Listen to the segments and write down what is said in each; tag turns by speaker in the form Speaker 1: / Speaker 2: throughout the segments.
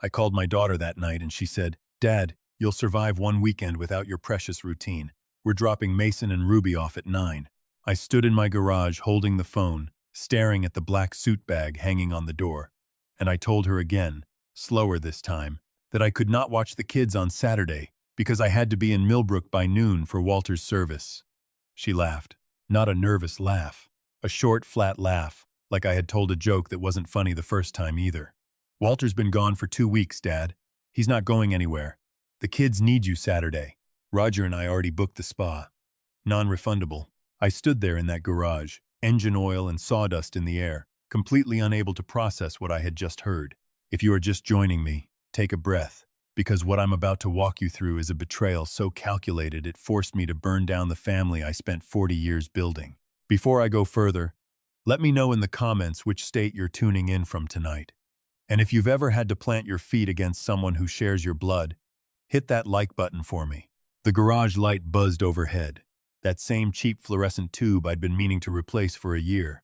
Speaker 1: I called my daughter that night and she said, "Dad, you'll survive one weekend without your precious routine. We're dropping Mason and Ruby off at 9." I stood in my garage holding the phone, staring at the black suit bag hanging on the door. And I told her again, slower this time, that I could not watch the kids on Saturday because I had to be in Millbrook by noon for Walter's service. She laughed. Not a nervous laugh. A short, flat laugh, like I had told a joke that wasn't funny the first time either. "Walter's been gone for 2 weeks, Dad. He's not going anywhere. The kids need you Saturday. Roger and I already booked the spa. Non-refundable." I stood there in that garage, engine oil and sawdust in the air, completely unable to process what I had just heard. If you are just joining me, take a breath, because what I'm about to walk you through is a betrayal so calculated it forced me to burn down the family I spent 40 years building. Before I go further, let me know in the comments which state you're tuning in from tonight. And if you've ever had to plant your feet against someone who shares your blood, hit that like button for me. The garage light buzzed overhead, that same cheap fluorescent tube I'd been meaning to replace for a year.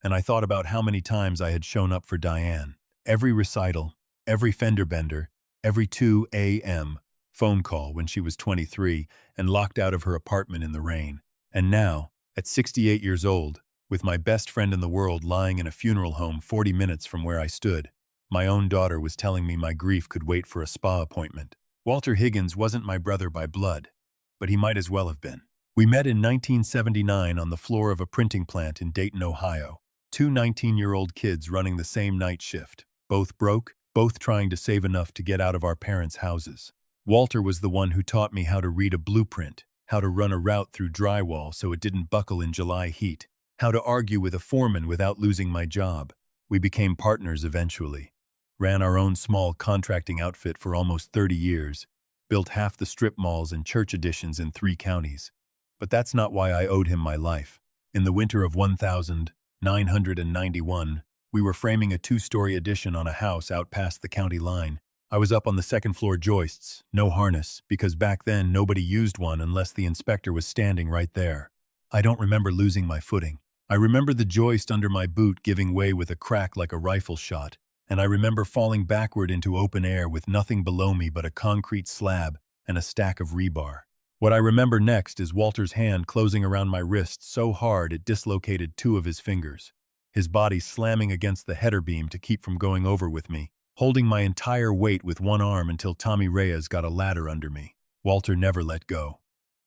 Speaker 1: And I thought about how many times I had shown up for Diane. Every recital, every fender bender, every 2 a.m. phone call when she was 23 and locked out of her apartment in the rain. And now, at 68 years old, with my best friend in the world lying in a funeral home 40 minutes from where I stood, my own daughter was telling me my grief could wait for a spa appointment. Walter Higgins wasn't my brother by blood, but he might as well have been. We met in 1979 on the floor of a printing plant in Dayton, Ohio. Two 19-year-old kids running the same night shift. Both broke, both trying to save enough to get out of our parents' houses. Walter was the one who taught me how to read a blueprint, how to run a route through drywall so it didn't buckle in July heat, how to argue with a foreman without losing my job. We became partners eventually. Ran our own small contracting outfit for almost 30 years. Built half the strip malls and church additions in 3 counties. But that's not why I owed him my life. In the winter of 1991, we were framing a 2-story addition on a house out past the county line. I was up on the second-floor joists, no harness, because back then nobody used one unless the inspector was standing right there. I don't remember losing my footing. I remember the joist under my boot giving way with a crack like a rifle shot, and I remember falling backward into open air with nothing below me but a concrete slab and a stack of rebar. What I remember next is Walter's hand closing around my wrist so hard it dislocated 2 of his fingers, his body slamming against the header beam to keep from going over with me, holding my entire weight with one arm until Tommy Reyes got a ladder under me. Walter never let go.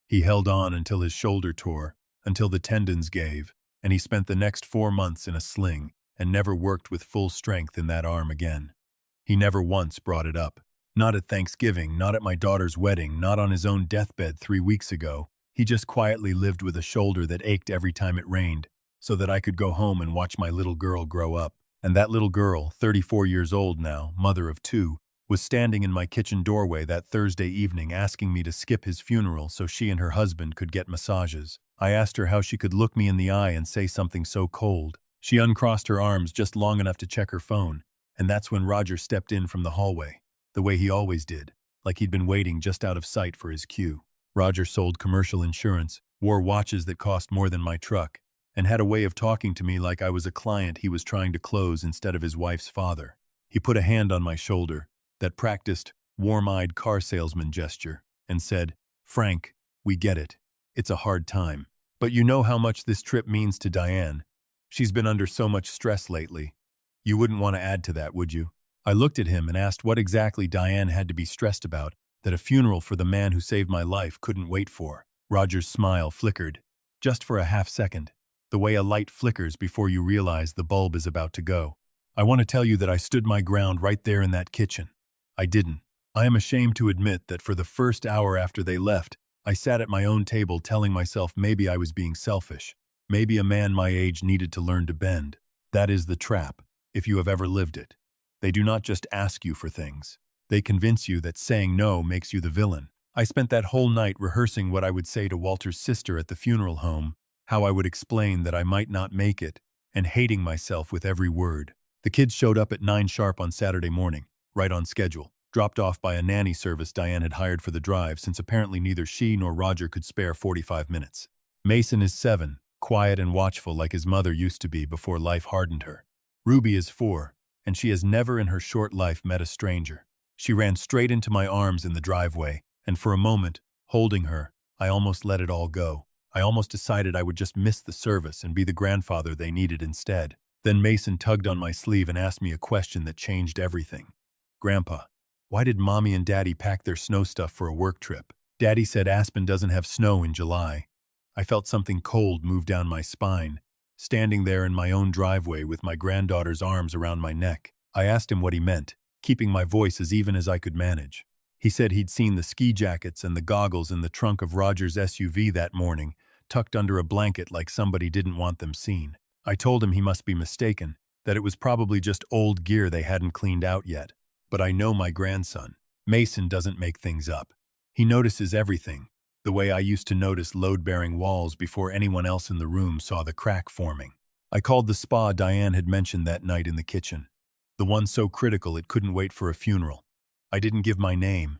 Speaker 1: He held on until his shoulder tore, until the tendons gave, and he spent the next 4 months in a sling and never worked with full strength in that arm again. He never once brought it up. Not at Thanksgiving, not at my daughter's wedding, not on his own deathbed 3 weeks ago. He just quietly lived with a shoulder that ached every time it rained, so that I could go home and watch my little girl grow up. And that little girl, 34 years old now, mother of 2, was standing in my kitchen doorway that Thursday evening asking me to skip his funeral so she and her husband could get massages. I asked her how she could look me in the eye and say something so cold. She uncrossed her arms just long enough to check her phone, and that's when Roger stepped in from the hallway. The way he always did, like he'd been waiting just out of sight for his cue. Roger sold commercial insurance, wore watches that cost more than my truck, and had a way of talking to me like I was a client he was trying to close instead of his wife's father. He put a hand on my shoulder, that practiced, warm-eyed car salesman gesture, and said, "Frank, we get it. It's a hard time. But you know how much this trip means to Diane. She's been under so much stress lately. You wouldn't want to add to that, would you?" I looked at him and asked what exactly Diane had to be stressed about that a funeral for the man who saved my life couldn't wait for. Roger's smile flickered, just for a half second, the way a light flickers before you realize the bulb is about to go. "I want to tell you that I stood my ground right there in that kitchen. I didn't. I am ashamed to admit that for the first hour after they left, I sat at my own table telling myself maybe I was being selfish. Maybe a man my age needed to learn to bend. That is the trap, if you have ever lived it. They do not just ask you for things. They convince you that saying no makes you the villain. I spent that whole night rehearsing what I would say to Walter's sister at the funeral home, how I would explain that I might not make it, and hating myself with every word. The kids showed up at 9 sharp on Saturday morning, right on schedule, dropped off by a nanny service Diane had hired for the drive since apparently neither she nor Roger could spare 45 minutes. Mason is 7, quiet and watchful like his mother used to be before life hardened her. Ruby is 4, and she has never in her short life met a stranger. She ran straight into my arms in the driveway, and for a moment, holding her, I almost let it all go. I almost decided I would just miss the service and be the grandfather they needed instead. Then Mason tugged on my sleeve and asked me a question that changed everything. "Grandpa, why did Mommy and Daddy pack their snow stuff for a work trip? Daddy said Aspen doesn't have snow in July." I felt something cold move down my spine, standing there in my own driveway with my granddaughter's arms around my neck. I asked him what he meant, keeping my voice as even as I could manage. He said he'd seen the ski jackets and the goggles in the trunk of Roger's SUV that morning, tucked under a blanket like somebody didn't want them seen. I told him he must be mistaken, that it was probably just old gear they hadn't cleaned out yet. But I know my grandson. Mason doesn't make things up. He notices everything, the way I used to notice load-bearing walls before anyone else in the room saw the crack forming. I called the spa Diane had mentioned that night in the kitchen, the one so critical it couldn't wait for a funeral. I didn't give my name.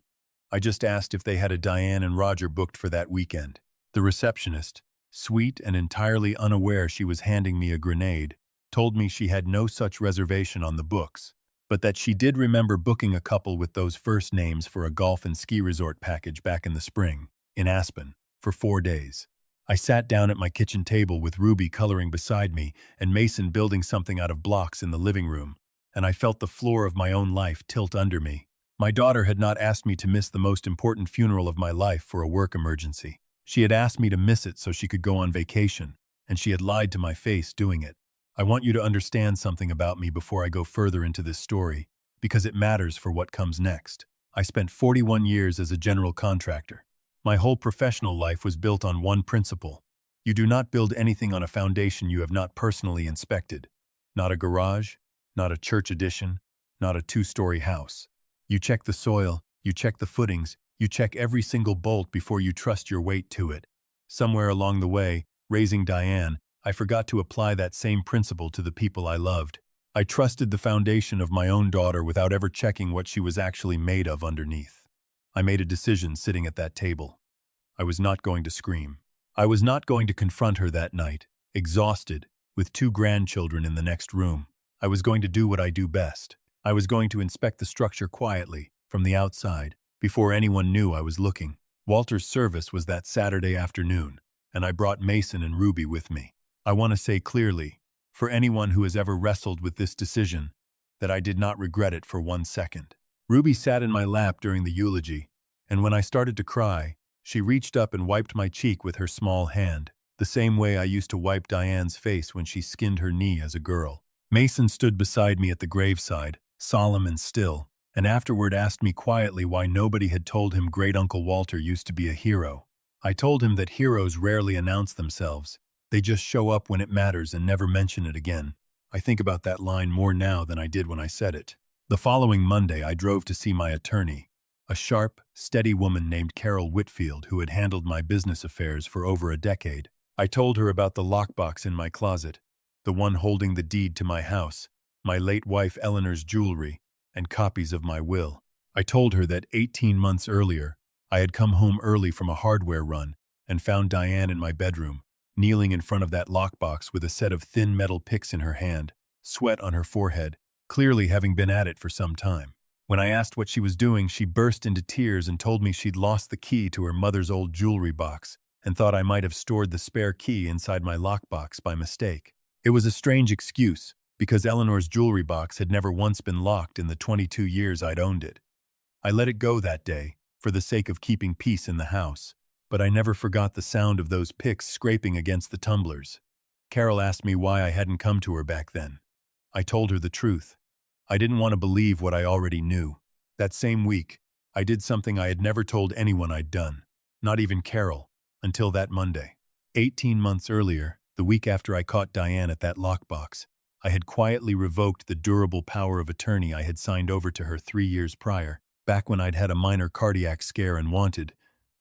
Speaker 1: I just asked if they had a Diane and Roger booked for that weekend. The receptionist, sweet and entirely unaware she was handing me a grenade, told me she had no such reservation on the books, but that she did remember booking a couple with those first names for a golf and ski resort package back in the spring, in Aspen, for 4 days. I sat down at my kitchen table with Ruby coloring beside me and Mason building something out of blocks in the living room, and I felt the floor of my own life tilt under me. My daughter had not asked me to miss the most important funeral of my life for a work emergency. She had asked me to miss it so she could go on vacation, and she had lied to my face doing it. I want you to understand something about me before I go further into this story, because it matters for what comes next. I spent 41 years as a general contractor. My whole professional life was built on one principle. You do not build anything on a foundation you have not personally inspected. Not a garage, not a church addition, not a 2-story house. You check the soil, you check the footings, you check every single bolt before you trust your weight to it. Somewhere along the way, raising Diane, I forgot to apply that same principle to the people I loved. I trusted the foundation of my own daughter without ever checking what she was actually made of underneath. I made a decision sitting at that table. I was not going to scream. I was not going to confront her that night, exhausted, with 2 grandchildren in the next room. I was going to do what I do best. I was going to inspect the structure quietly, from the outside, before anyone knew I was looking. Walter's service was that Saturday afternoon, and I brought Mason and Ruby with me. I want to say clearly, for anyone who has ever wrestled with this decision, that I did not regret it for 1 second. Ruby sat in my lap during the eulogy, and when I started to cry, she reached up and wiped my cheek with her small hand, the same way I used to wipe Diane's face when she skinned her knee as a girl. Mason stood beside me at the graveside, solemn and still, and afterward asked me quietly why nobody had told him Great-Uncle Walter used to be a hero. I told him that heroes rarely announce themselves. They just show up when it matters and never mention it again. I think about that line more now than I did when I said it. The following Monday, I drove to see my attorney, a sharp, steady woman named Carol Whitfield who had handled my business affairs for over a decade. I told her about the lockbox in my closet, the one holding the deed to my house, my late wife Eleanor's jewelry, and copies of my will. I told her that 18 months earlier, I had come home early from a hardware run and found Diane in my bedroom, kneeling in front of that lockbox with a set of thin metal picks in her hand, sweat on her forehead, clearly having been at it for some time. When I asked what she was doing, she burst into tears and told me she'd lost the key to her mother's old jewelry box and thought I might have stored the spare key inside my lockbox by mistake. It was a strange excuse, because Eleanor's jewelry box had never once been locked in the 22 years I'd owned it. I let it go that day, for the sake of keeping peace in the house, but I never forgot the sound of those picks scraping against the tumblers. Carol asked me why I hadn't come to her back then. I told her the truth. I didn't want to believe what I already knew. That same week, I did something I had never told anyone I'd done, not even Carol, until that Monday. 18 months earlier, the week after I caught Diane at that lockbox, I had quietly revoked the durable power of attorney I had signed over to her 3 years prior, back when I'd had a minor cardiac scare and wanted,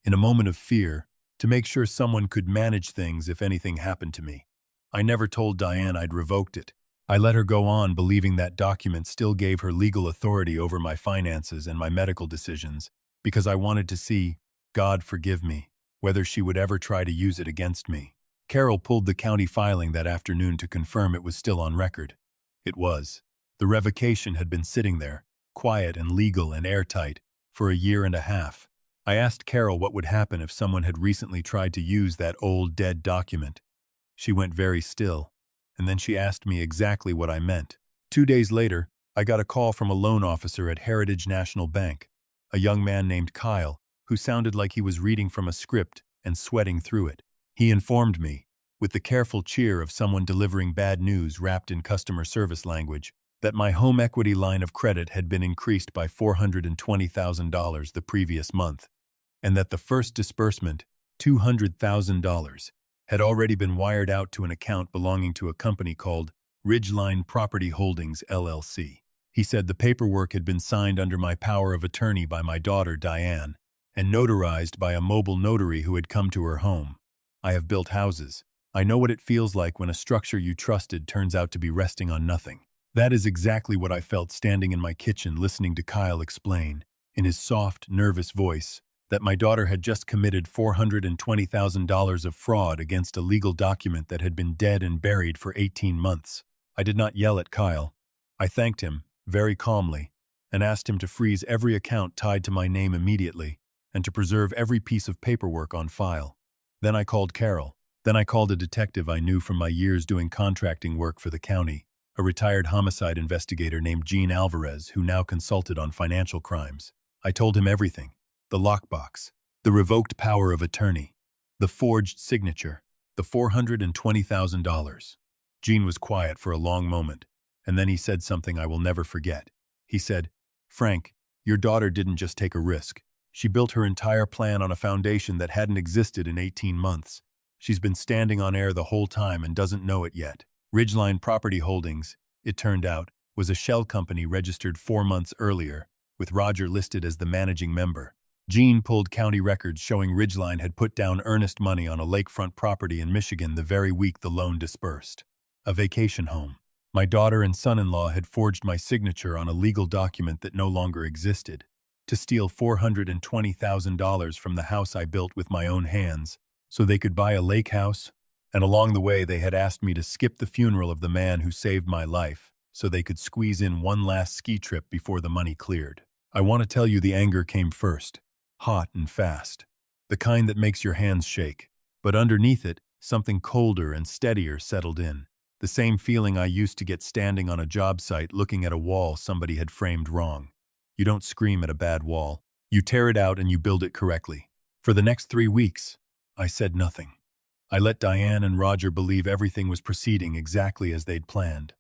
Speaker 1: in a moment of fear, to make sure someone could manage things if anything happened to me. I never told Diane I'd revoked it. I let her go on believing that document still gave her legal authority over my finances and my medical decisions, because I wanted to see, God forgive me, whether she would ever try to use it against me. Carol pulled the county filing that afternoon to confirm it was still on record. It was. The revocation had been sitting there, quiet and legal and airtight, for a year and a half. I asked Carol what would happen if someone had recently tried to use that old dead document. She went very still, and then she asked me exactly what I meant. 2 days later, I got a call from a loan officer at Heritage National Bank, a young man named Kyle, who sounded like he was reading from a script and sweating through it. He informed me, with the careful cheer of someone delivering bad news wrapped in customer service language, that my home equity line of credit had been increased by $420,000 the previous month, and that the first disbursement, $200,000, had already been wired out to an account belonging to a company called Ridgeline Property Holdings, LLC. He said the paperwork had been signed under my power of attorney by my daughter, Diane, and notarized by a mobile notary who had come to her home. I have built houses. I know what it feels like when a structure you trusted turns out to be resting on nothing. That is exactly what I felt standing in my kitchen listening to Kyle explain, in his soft, nervous voice, that my daughter had just committed $420,000 of fraud against a legal document that had been dead and buried for 18 months. I did not yell at Kyle. I thanked him, very calmly, and asked him to freeze every account tied to my name immediately, and to preserve every piece of paperwork on file. Then I called Carol. Then I called a detective I knew from my years doing contracting work for the county, a retired homicide investigator named Gene Alvarez who now consulted on financial crimes. I told him everything: the lockbox, the revoked power of attorney, the forged signature, the $420,000. Gene was quiet for a long moment, and then he said something I will never forget. He said, "Frank, your daughter didn't just take a risk. She built her entire plan on a foundation that hadn't existed in 18 months. She's been standing on air the whole time and doesn't know it yet." Ridgeline Property Holdings, it turned out, was a shell company registered 4 months earlier, with Roger listed as the managing member. Gene pulled county records showing Ridgeline had put down earnest money on a lakefront property in Michigan the very week the loan dispersed. A vacation home. My daughter and son-in-law had forged my signature on a legal document that no longer existed, to steal $420,000 from the house I built with my own hands, so they could buy a lake house, and along the way they had asked me to skip the funeral of the man who saved my life, so they could squeeze in one last ski trip before the money cleared. I want to tell you the anger came first, hot and fast, the kind that makes your hands shake, but underneath it, something colder and steadier settled in, the same feeling I used to get standing on a job site looking at a wall somebody had framed wrong. You don't scream at a bad wall. You tear it out and you build it correctly. For the next 3 weeks, I said nothing. I let Diane and Roger believe everything was proceeding exactly as they'd planned.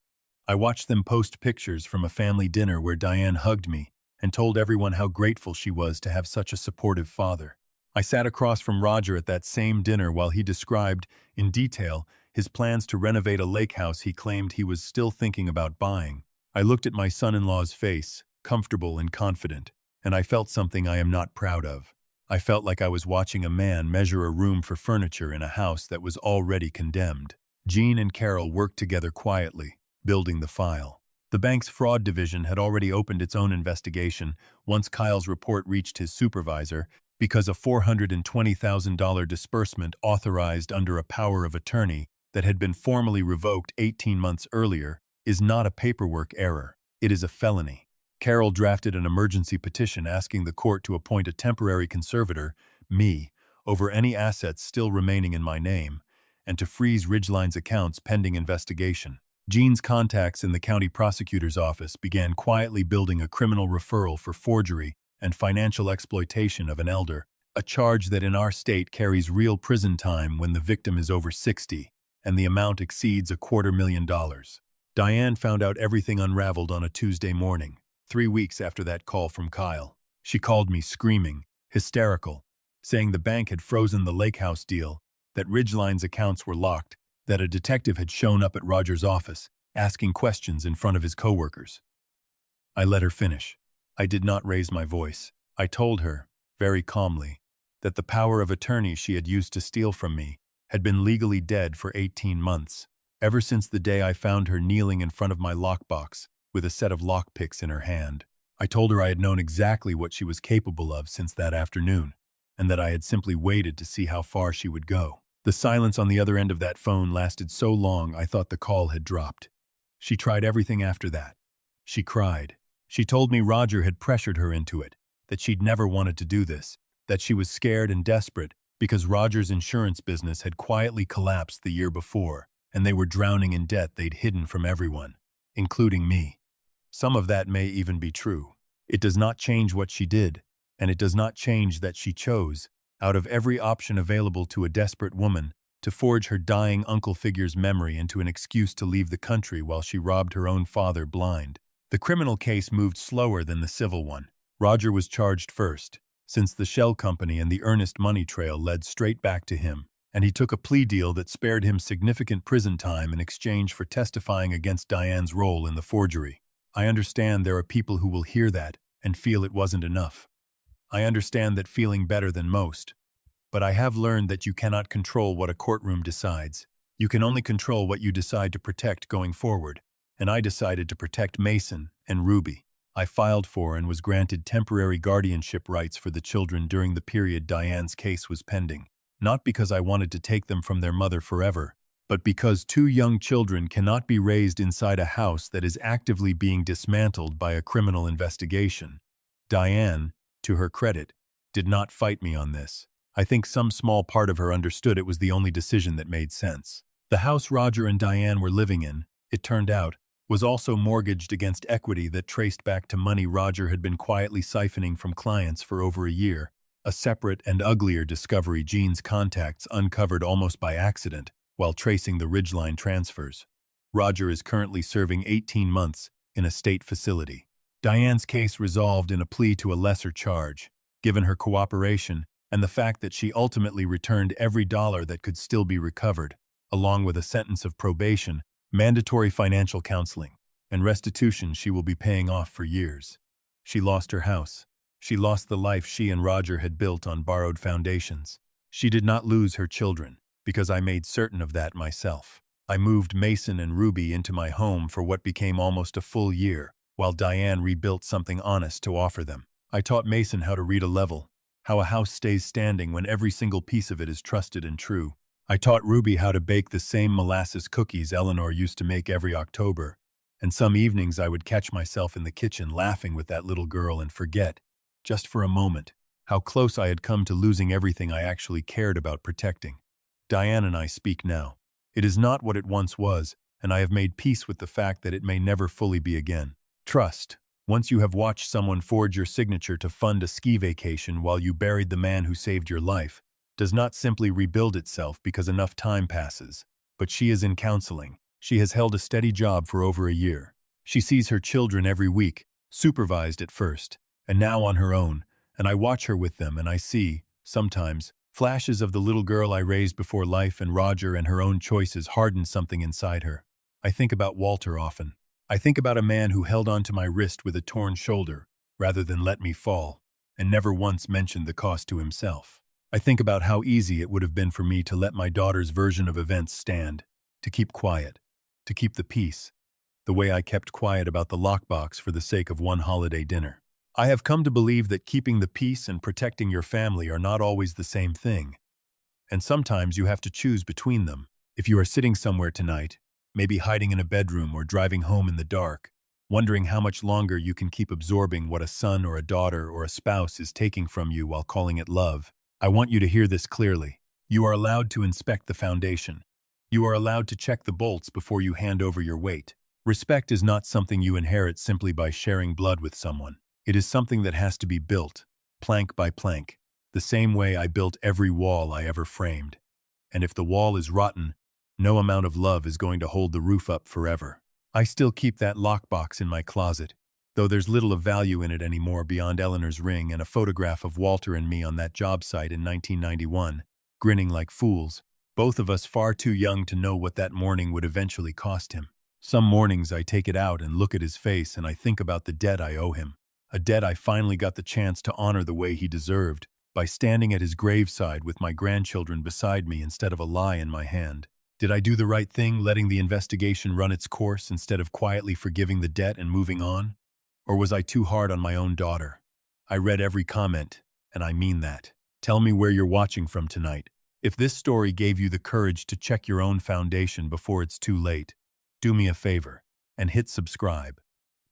Speaker 1: I watched them post pictures from a family dinner where Diane hugged me and told everyone how grateful she was to have such a supportive father. I sat across from Roger at that same dinner while he described, in detail, his plans to renovate a lake house he claimed he was still thinking about buying. I looked at my son-in-law's face, comfortable and confident, and I felt something I am not proud of. I felt like I was watching a man measure a room for furniture in a house that was already condemned. Gene and Carol worked together quietly, building the file. The bank's fraud division had already opened its own investigation once Kyle's report reached his supervisor, because a $420,000 disbursement authorized under a power of attorney that had been formally revoked 18 months earlier is not a paperwork error. It is a felony. Carol drafted an emergency petition asking the court to appoint a temporary conservator, me, over any assets still remaining in my name, and to freeze Ridgeline's accounts pending investigation. Gene's contacts in the county prosecutor's office began quietly building a criminal referral for forgery and financial exploitation of an elder, a charge that in our state carries real prison time when the victim is over 60, and the amount exceeds $250,000. Diane found out everything unraveled on a Tuesday morning, 3 weeks after that call from Kyle. She called me screaming, hysterical, saying the bank had frozen the lake house deal, that Ridgeline's accounts were locked, that a detective had shown up at Roger's office, asking questions in front of his coworkers. I let her finish. I did not raise my voice. I told her, very calmly, that the power of attorney she had used to steal from me had been legally dead for 18 months, ever since the day I found her kneeling in front of my lockbox with a set of lockpicks in her hand. I told her I had known exactly what she was capable of since that afternoon, and that I had simply waited to see how far she would go. The silence on the other end of that phone lasted so long I thought the call had dropped. She tried everything after that. She cried. She told me Roger had pressured her into it, that she'd never wanted to do this, that she was scared and desperate because Roger's insurance business had quietly collapsed the year before, and they were drowning in debt they'd hidden from everyone, including me. Some of that may even be true. It does not change what she did, and it does not change that she chose, out of every option available to a desperate woman, to forge her dying uncle figure's memory into an excuse to leave the country while she robbed her own father blind. The criminal case moved slower than the civil one. Roger was charged first, since the shell company and the earnest money trail led straight back to him, and he took a plea deal that spared him significant prison time in exchange for testifying against Diane's role in the forgery. I understand there are people who will hear that and feel it wasn't enough. I understand that feeling better than most. But I have learned that you cannot control what a courtroom decides. You can only control what you decide to protect going forward. And I decided to protect Mason and Ruby. I filed for and was granted temporary guardianship rights for the children during the period Diane's case was pending. Not because I wanted to take them from their mother forever, but because 2 young children cannot be raised inside a house that is actively being dismantled by a criminal investigation. Diane, to her credit, did not fight me on this. I think some small part of her understood it was the only decision that made sense. The house Roger and Diane were living in, it turned out, was also mortgaged against equity that traced back to money Roger had been quietly siphoning from clients for over a year, a separate and uglier discovery Jean's contacts uncovered almost by accident while tracing the Ridgeline transfers. Roger is currently serving 18 months in a state facility. Diane's case resolved in a plea to a lesser charge, given her cooperation and the fact that she ultimately returned every dollar that could still be recovered, along with a sentence of probation, mandatory financial counseling, and restitution she will be paying off for years. She lost her house. She lost the life she and Roger had built on borrowed foundations. She did not lose her children, because I made certain of that myself. I moved Mason and Ruby into my home for what became almost a full year, while Diane rebuilt something honest to offer them. I taught Mason how to read a level, how a house stays standing when every single piece of it is trusted and true. I taught Ruby how to bake the same molasses cookies Eleanor used to make every October, and some evenings I would catch myself in the kitchen laughing with that little girl and forget, just for a moment, how close I had come to losing everything I actually cared about protecting. Diane and I speak now. It is not what it once was, and I have made peace with the fact that it may never fully be again. Trust. Once you have watched someone forge your signature to fund a ski vacation while you buried the man who saved your life, does not simply rebuild itself because enough time passes. But she is in counseling. She has held a steady job for over a year. She sees her children every week, supervised at first, and now on her own, and I watch her with them and I see, sometimes, flashes of the little girl I raised before life and Roger and her own choices harden something inside her. I think about Walter often. I think about a man who held onto my wrist with a torn shoulder, rather than let me fall, and never once mentioned the cost to himself. I think about how easy it would have been for me to let my daughter's version of events stand, to keep quiet, to keep the peace, the way I kept quiet about the lockbox for the sake of one holiday dinner. I have come to believe that keeping the peace and protecting your family are not always the same thing, and sometimes you have to choose between them. If you are sitting somewhere tonight, maybe hiding in a bedroom or driving home in the dark, wondering how much longer you can keep absorbing what a son or a daughter or a spouse is taking from you while calling it love, I want you to hear this clearly. You are allowed to inspect the foundation. You are allowed to check the bolts before you hand over your weight. Respect is not something you inherit simply by sharing blood with someone. It is something that has to be built, plank by plank, the same way I built every wall I ever framed. And if the wall is rotten, no amount of love is going to hold the roof up forever. I still keep that lockbox in my closet, though there's little of value in it anymore beyond Eleanor's ring and a photograph of Walter and me on that job site in 1991, grinning like fools, both of us far too young to know what that morning would eventually cost him. Some mornings I take it out and look at his face and I think about the debt I owe him, a debt I finally got the chance to honor the way he deserved, by standing at his graveside with my grandchildren beside me instead of a lie in my hand. Did I do the right thing, letting the investigation run its course instead of quietly forgiving the debt and moving on? Or was I too hard on my own daughter? I read every comment, and I mean that. Tell me where you're watching from tonight. If this story gave you the courage to check your own foundation before it's too late, do me a favor and hit subscribe.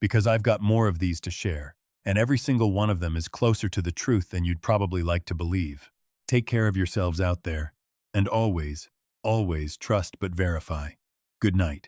Speaker 1: because I've got more of these to share, and every single one of them is closer to the truth than you'd probably like to believe. Take care of yourselves out there, and always, always trust but verify. Good night.